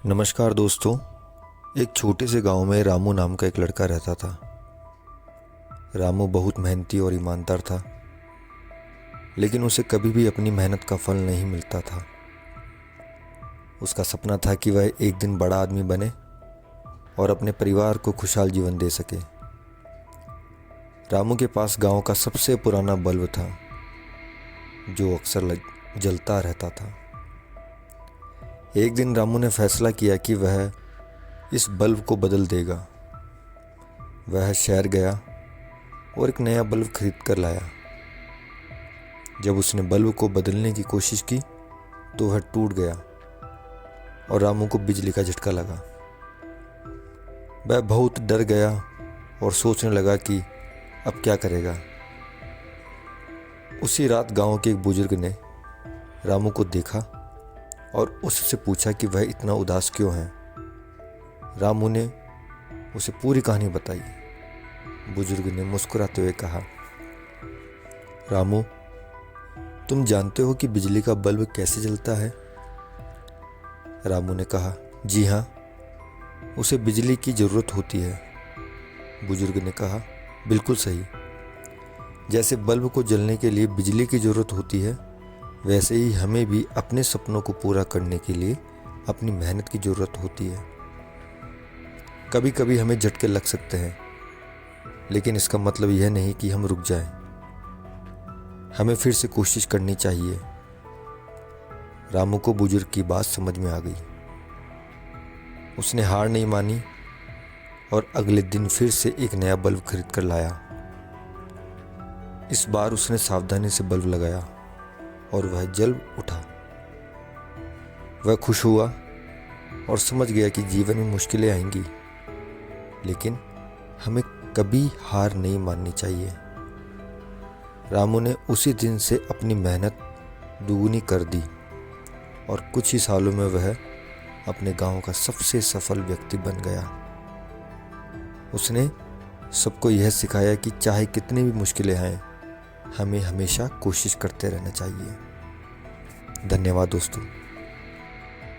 नमस्कार दोस्तों। एक छोटे से गांव में रामू नाम का एक लड़का रहता था। रामू बहुत मेहनती और ईमानदार था, लेकिन उसे कभी भी अपनी मेहनत का फल नहीं मिलता था। उसका सपना था कि वह एक दिन बड़ा आदमी बने और अपने परिवार को खुशहाल जीवन दे सके। रामू के पास गांव का सबसे पुराना बल्ब था, जो अक्सर जलता रहता था। एक दिन रामू ने फैसला किया कि वह इस बल्ब को बदल देगा। वह शहर गया और एक नया बल्ब खरीद कर लाया। जब उसने बल्ब को बदलने की कोशिश की तो वह टूट गया और रामू को बिजली का झटका लगा। वह बहुत डर गया और सोचने लगा कि अब क्या करेगा। उसी रात गांव के एक बुजुर्ग ने रामू को देखा और उससे पूछा कि वह इतना उदास क्यों है। रामू ने उसे पूरी कहानी बताई। बुजुर्ग ने मुस्कुराते हुए कहा, रामू, तुम जानते हो कि बिजली का बल्ब कैसे जलता है? रामू ने कहा, जी हाँ, उसे बिजली की ज़रूरत होती है। बुजुर्ग ने कहा, बिल्कुल सही। जैसे बल्ब को जलने के लिए बिजली की ज़रूरत होती है, वैसे ही हमें भी अपने सपनों को पूरा करने के लिए अपनी मेहनत की ज़रूरत होती है। कभी कभी हमें झटके लग सकते हैं, लेकिन इसका मतलब यह नहीं कि हम रुक जाएं। हमें फिर से कोशिश करनी चाहिए। रामू को बुजुर्ग की बात समझ में आ गई। उसने हार नहीं मानी और अगले दिन फिर से एक नया बल्ब खरीद कर लाया। इस बार उसने सावधानी से बल्ब लगाया और वह जल उठा। वह खुश हुआ और समझ गया कि जीवन में मुश्किलें आएंगी, लेकिन हमें कभी हार नहीं माननी चाहिए। रामू ने उसी दिन से अपनी मेहनत दुगनी कर दी और कुछ ही सालों में वह अपने गांव का सबसे सफल व्यक्ति बन गया। उसने सबको यह सिखाया कि चाहे कितनी भी मुश्किलें आएं, हमें हमेशा कोशिश करते रहना चाहिए। धन्यवाद दोस्तों।